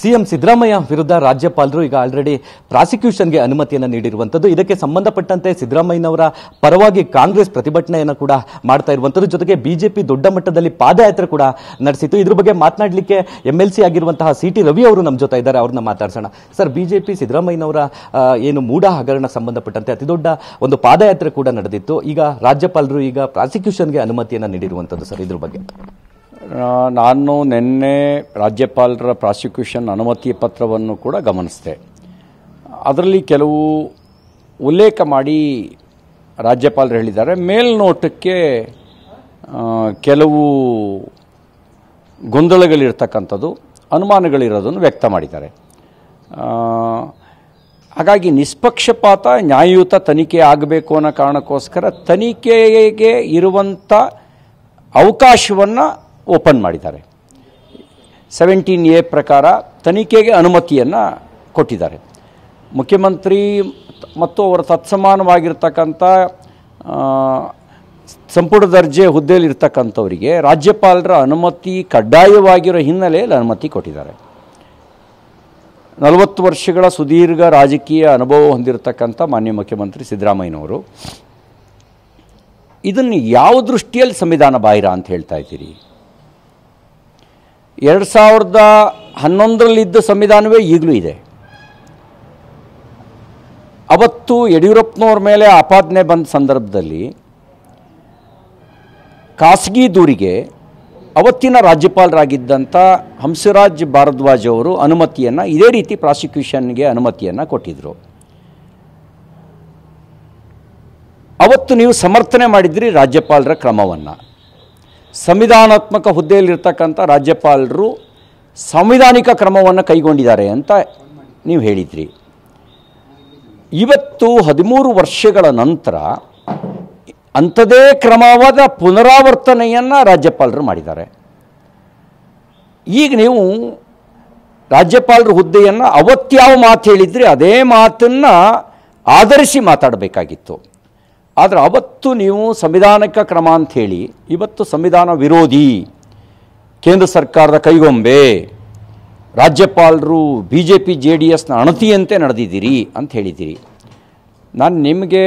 CM Siddaramaiah ವಿರುದ್ಧ ರಾಜ್ಯಪಾಲರು ಈಗ ಆಲ್ರೆಡಿ ಪ್ರಾಸಿಕ್ಯೂಷನ್ಗೆ ಅನುಮತಿಯನ್ನು ನೀಡಿರುವಂತದ್ದು. ಇದಕ್ಕೆ ಸಂಬಂಧಪಟ್ಟಂತೆ ಸಿದ್ದರಾಮಯ್ಯನವರ ಪರವಾಗಿ ಕಾಂಗ್ರೆಸ್ ಪ್ರತಿಭಟನೆಯನ್ನು ಕೂಡ ಮಾಡ್ತಾ ಇರುವಂತದ್ದು. ಜೊತೆಗೆ ಬಿಜೆಪಿ ದೊಡ್ಡ ಮಟ್ಟದಲ್ಲಿ ಪಾದಯಾತ್ರೆ ಕೂಡ ನಡೆಸಿತು. ಇದ್ರ ಬಗ್ಗೆ ಮಾತನಾಡಲಿಕ್ಕೆ ಎಂಎಲ್ಸಿ ಆಗಿರುವಂತಹ ಸಿಟಿ ರವಿ ಅವರು ನಮ್ಮ ಜೊತೆ ಇದ್ದಾರೆ. ಅವ್ರನ್ನ ಮಾತಾಡ್ಸೋಣ. ಸರ್, ಬಿಜೆಪಿ ಸಿದ್ದರಾಮಯ್ಯನವರ ಏನು ಮೂಢ ಹಗರಣ ಸಂಬಂಧಪಟ್ಟಂತೆ ಅತಿ ದೊಡ್ಡ ಒಂದು ಪಾದಯಾತ್ರೆ ಕೂಡ ನಡೆದಿತ್ತು. ಈಗ ರಾಜ್ಯಪಾಲರು ಈಗ ಪ್ರಾಸಿಕ್ಯೂಷನ್ಗೆ ಅನುಮತಿಯನ್ನು ನೀಡಿರುವಂತದ್ದು. ಸರ್, ಇದ್ರ ಬಗ್ಗೆ ನಾನು ನಿನ್ನೆ ರಾಜ್ಯಪಾಲರ ಪ್ರಾಸಿಕ್ಯೂಷನ್ ಅನುಮತಿ ಪತ್ರವನ್ನು ಕೂಡ ಗಮನಿಸಿದೆ. ಅದರಲ್ಲಿ ಕೆಲವು ಉಲ್ಲೇಖ ಮಾಡಿ ರಾಜ್ಯಪಾಲರು ಹೇಳಿದ್ದಾರೆ. ಮೇಲ್ನೋಟಕ್ಕೆ ಕೆಲವು ಗೊಂದಲಗಳಿರ್ತಕ್ಕಂಥದ್ದು, ಅನುಮಾನಗಳಿರೋದನ್ನು ವ್ಯಕ್ತ ಮಾಡಿದ್ದಾರೆ. ಹಾಗಾಗಿ ನಿಷ್ಪಕ್ಷಪಾತ ನ್ಯಾಯಯುತ ತನಿಖೆ ಆಗಬೇಕು ಅನ್ನೋ ಕಾರಣಕ್ಕೋಸ್ಕರ ತನಿಖೆಗೆ ಇರುವಂಥ ಅವಕಾಶವನ್ನು ಓಪನ್ ಮಾಡಿದ್ದಾರೆ. 17A ಪ್ರಕಾರ ತನಿಖೆಗೆ ಅನುಮತಿಯನ್ನು ಕೊಟ್ಟಿದ್ದಾರೆ. ಮುಖ್ಯಮಂತ್ರಿ ಮತ್ತು ಅವರ ತತ್ಸಮಾನವಾಗಿರ್ತಕ್ಕಂಥ ಸಂಪುಟ ದರ್ಜೆ ಹುದ್ದೆಯಲ್ಲಿರ್ತಕ್ಕಂಥವರಿಗೆ ರಾಜ್ಯಪಾಲರ ಅನುಮತಿ ಕಡ್ಡಾಯವಾಗಿರೋ ಹಿನ್ನೆಲೆಯಲ್ಲಿ ಅನುಮತಿ ಕೊಟ್ಟಿದ್ದಾರೆ. 40 ವರ್ಷಗಳ ಸುದೀರ್ಘ ರಾಜಕೀಯ ಅನುಭವ ಹೊಂದಿರತಕ್ಕಂಥ ಮಾನ್ಯ ಮುಖ್ಯಮಂತ್ರಿ ಸಿದ್ದರಾಮಯ್ಯನವರು ಇದನ್ನು ಯಾವ ದೃಷ್ಟಿಯಲ್ಲಿ ಸಂವಿಧಾನ ಬಾಹಿರ ಅಂತ ಹೇಳ್ತಾ ಇದ್ದೀರಿ? 2011ರಲ್ಲಿದ್ದ ಸಂವಿಧಾನವೇ ಈಗಲೂ ಇದೆ. ಅವತ್ತು ಯಡಿಯೂರಪ್ಪನವ್ರ ಮೇಲೆ ಆಪಾದನೆ ಬಂದ ಸಂದರ್ಭದಲ್ಲಿ ಖಾಸಗಿ ದೂರಿಗೆ ಅವತ್ತಿನ ರಾಜ್ಯಪಾಲರಾಗಿದ್ದಂಥ ಹಂಸರಾಜ್ ಭಾರದ್ವಾಜ್ ಅವರು ಅನುಮತಿಯನ್ನು ಇದೇ ರೀತಿ ಪ್ರಾಸಿಕ್ಯೂಷನ್ಗೆ ಅನುಮತಿಯನ್ನು ಕೊಟ್ಟಿದ್ದರು. ಅವತ್ತು ನೀವು ಸಮರ್ಥನೆ ಮಾಡಿದ್ರಿ ರಾಜ್ಯಪಾಲರ ಕ್ರಮವನ್ನು. ಸಂವಿಧಾನಾತ್ಮಕ ಹುದ್ದೆಯಲ್ಲಿರ್ತಕ್ಕಂಥ ರಾಜ್ಯಪಾಲರು ಸಂವಿಧಾನಿಕ ಕ್ರಮವನ್ನು ಕೈಗೊಂಡಿದ್ದಾರೆ ಅಂತ ನೀವು ಹೇಳಿದ್ರಿ. ಇವತ್ತು 13 ವರ್ಷಗಳ ನಂತರ ಅಂಥದೇ ಕ್ರಮವಾದ ಪುನರಾವರ್ತನೆಯನ್ನು ರಾಜ್ಯಪಾಲರು ಮಾಡಿದ್ದಾರೆ. ಈಗ ನೀವು ರಾಜ್ಯಪಾಲರ ಹುದ್ದೆಯನ್ನು ಅವತ್ತ್ಯಾವ ಮಾತು ಹೇಳಿದ್ರಿ ಅದೇ ಮಾತನ್ನು ಆಧರಿಸಿ ಮಾತಾಡಬೇಕಾಗಿತ್ತು. ಆದರೆ ಅವತ್ತು ನೀವು ಸಂವಿಧಾನಿಕ ಕ್ರಮ ಅಂಥೇಳಿ ಇವತ್ತು ಸಂವಿಧಾನ ವಿರೋಧಿ, ಕೇಂದ್ರ ಸರ್ಕಾರದ ಕೈಗೊಂಬೆ, ರಾಜ್ಯಪಾಲರು BJP JDSನ ಅಣತಿಯಂತೆ ನಡೆದಿದ್ದೀರಿ ಅಂತ ಹೇಳಿದ್ದೀರಿ. ನಾನು ನಿಮಗೆ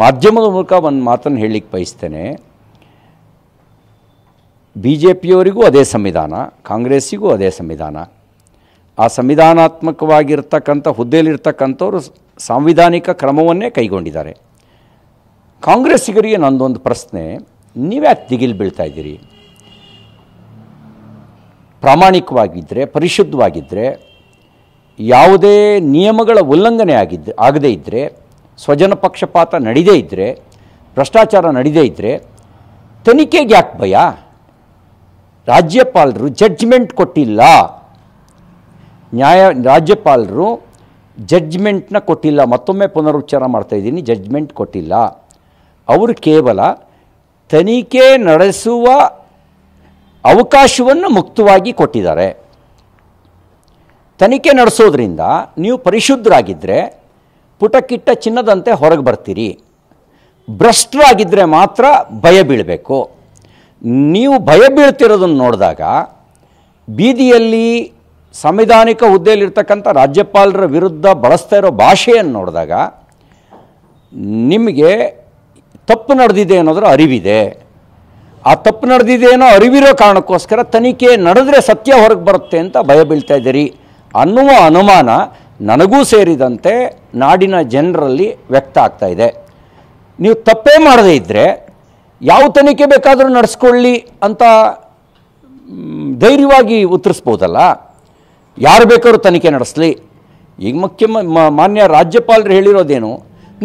ಮಾಧ್ಯಮದ ಮೂಲಕ ಒಂದು ಮಾತನ್ನು ಹೇಳಲಿಕ್ಕೆ ಬಯಸ್ತೇನೆ. BJPಯವರಿಗೂ ಅದೇ ಸಂವಿಧಾನ, ಕಾಂಗ್ರೆಸ್ಸಿಗೂ ಅದೇ ಸಂವಿಧಾನ. ಆ ಸಂವಿಧಾನಾತ್ಮಕವಾಗಿರ್ತಕ್ಕಂಥ ಹುದ್ದೆಯಲ್ಲಿರ್ತಕ್ಕಂಥವ್ರು ಸಾಂವಿಧಾನಿಕ ಕ್ರಮವನ್ನೇ ಕೈಗೊಂಡಿದ್ದಾರೆ. ಕಾಂಗ್ರೆಸ್ಸಿಗರಿಗೆ ನಂದೊಂದು ಪ್ರಶ್ನೆ, ನೀವ್ಯಾಕೆ ದಿಗಿಲು ಬೀಳ್ತಾ ಇದ್ದೀರಿ? ಪ್ರಾಮಾಣಿಕವಾಗಿದ್ದರೆ, ಪರಿಶುದ್ಧವಾಗಿದ್ದರೆ, ಯಾವುದೇ ನಿಯಮಗಳ ಉಲ್ಲಂಘನೆ ಆಗದೇ ಇದ್ದರೆ, ಸ್ವಜನ ಪಕ್ಷಪಾತ ನಡೀದೇ ಇದ್ದರೆ, ಭ್ರಷ್ಟಾಚಾರ ನಡೀದೇ ಇದ್ದರೆ ತನಿಖೆಗೆ ಯಾಕೆ ಭಯ? ರಾಜ್ಯಪಾಲರು ಜಡ್ಜ್ಮೆಂಟ್ ಕೊಟ್ಟಿಲ್ಲ. ರಾಜ್ಯಪಾಲರು ಜಡ್ಜ್ಮೆಂಟ್ನ ಕೊಟ್ಟಿಲ್ಲ. ಮತ್ತೊಮ್ಮೆ ಪುನರುಚ್ಚಾರ ಮಾಡ್ತಾಯಿದ್ದೀನಿ, ಜಡ್ಜ್ಮೆಂಟ್ ಕೊಟ್ಟಿಲ್ಲ. ಅವರು ಕೇವಲ ತನಿಖೆ ನಡೆಸುವ ಅವಕಾಶವನ್ನು ಮುಕ್ತವಾಗಿ ಕೊಟ್ಟಿದ್ದಾರೆ. ತನಿಖೆ ನಡೆಸೋದ್ರಿಂದ ನೀವು ಪರಿಶುದ್ಧರಾಗಿದ್ದರೆ ಪುಟಕ್ಕಿಟ್ಟ ಚಿನ್ನದಂತೆ ಹೊರಗೆ ಬರ್ತೀರಿ. ಭ್ರಷ್ಟರಾಗಿದ್ದರೆ ಮಾತ್ರ ಭಯ ಬೀಳಬೇಕು. ನೀವು ಭಯ ಬೀಳ್ತಿರೋದನ್ನು ನೋಡಿದಾಗ, ಬೀದಿಯಲ್ಲಿ ಸಂವಿಧಾನಿಕ ಹುದ್ದೆಯಲ್ಲಿರ್ತಕ್ಕಂಥ ರಾಜ್ಯಪಾಲರ ವಿರುದ್ಧ ಬಳಸ್ತಾ ಇರೋ ಭಾಷೆಯನ್ನು ನೋಡಿದಾಗ ನಿಮಗೆ ತಪ್ಪು ನಡೆದಿದೆ ಅನ್ನೋದರ ಅರಿವಿದೆ. ಆ ತಪ್ಪು ನಡೆದಿದೆ ಅನ್ನೋ ಅರಿವಿರೋ ಕಾರಣಕ್ಕೋಸ್ಕರ ತನಿಖೆ ನಡೆದರೆ ಸತ್ಯ ಹೊರಗೆ ಬರುತ್ತೆ ಅಂತ ಭಯ ಬೀಳ್ತಾ ಇದ್ದೀರಿ ಅನ್ನುವ ಅನುಮಾನ ನನಗೂ ಸೇರಿದಂತೆ ನಾಡಿನ ಜನರಲ್ಲಿ ವ್ಯಕ್ತ ಆಗ್ತಾ ಇದೆ. ನೀವು ತಪ್ಪೇ ಮಾಡದೇ ಇದ್ದರೆ ಯಾವ ತನಿಖೆ ಬೇಕಾದರೂ ನಡೆಸ್ಕೊಳ್ಳಿ ಅಂತ ಧೈರ್ಯವಾಗಿ ಉತ್ತರಿಸ್ಬೋದಲ್ಲ. ಯಾರು ಬೇಕಾದ್ರೂ ತನಿಖೆ ನಡೆಸಲಿ. ಈಗ ಮಾನ್ಯ ರಾಜ್ಯಪಾಲರು ಹೇಳಿರೋದೇನು?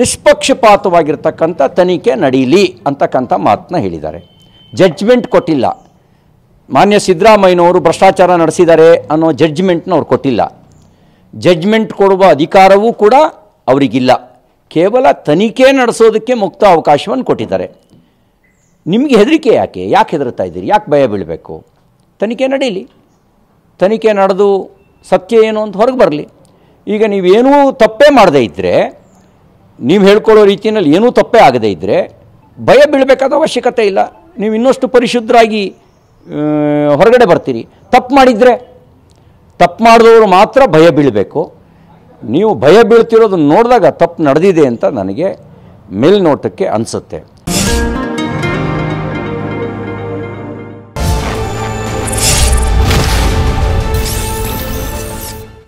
ನಿಷ್ಪಕ್ಷಪಾತವಾಗಿರ್ತಕ್ಕಂಥ ತನಿಖೆ ನಡೀಲಿ ಅಂತಕ್ಕಂಥ ಮಾತನ್ನ ಹೇಳಿದ್ದಾರೆ. ಜಡ್ಜ್ಮೆಂಟ್ ಕೊಟ್ಟಿಲ್ಲ. ಮಾನ್ಯ ಸಿದ್ದರಾಮಯ್ಯನವರು ಭ್ರಷ್ಟಾಚಾರ ನಡೆಸಿದ್ದಾರೆ ಅನ್ನೋ ಜಡ್ಜ್ಮೆಂಟ್ನ ಅವ್ರು ಕೊಟ್ಟಿಲ್ಲ. ಜಡ್ಜ್ಮೆಂಟ್ ಕೊಡುವ ಅಧಿಕಾರವೂ ಕೂಡ ಅವರಿಗಿಲ್ಲ. ಕೇವಲ ತನಿಖೆ ನಡೆಸೋದಕ್ಕೆ ಮುಕ್ತ ಅವಕಾಶವನ್ನು ಕೊಟ್ಟಿದ್ದಾರೆ. ನಿಮಗೆ ಹೆದರಿಕೆ ಯಾಕೆ? ಯಾಕೆ ಹೆದರ್ತಾ ಇದ್ದೀರಿ? ಯಾಕೆ ಭಯ ಬೀಳಬೇಕು? ತನಿಖೆ ನಡೀಲಿ. ತನಿಖೆ ನಡೆದು ಸತ್ಯ ಏನು ಅಂತ ಹೊರಗೆ ಬರಲಿ. ಈಗ ನೀವೇನೂ ತಪ್ಪೇ ಮಾಡದೇ ಇದ್ದರೆ, ನೀವು ಹೇಳ್ಕೊಳ್ಳೋ ರೀತಿಯಲ್ಲಿ ಏನೂ ತಪ್ಪೇ ಆಗದೇ ಇದ್ದರೆ ಭಯ ಬೀಳಬೇಕಾದ ಅವಶ್ಯಕತೆ ಇಲ್ಲ. ನೀವು ಇನ್ನಷ್ಟು ಪರಿಶುದ್ಧರಾಗಿ ಹೊರಗಡೆ ಬರ್ತೀರಿ. ತಪ್ಪು ಮಾಡಿದರೆ ತಪ್ಪು ಮಾಡಿದವರು ಮಾತ್ರ ಭಯ ಬೀಳಬೇಕು. ನೀವು ಭಯ ಬೀಳ್ತಿರೋದನ್ನು ನೋಡಿದಾಗ ತಪ್ಪು ನಡೆದಿದೆ ಅಂತ ನನಗೆ ಮೇಲ್ನೋಟಕ್ಕೆ ಅನಿಸುತ್ತೆ.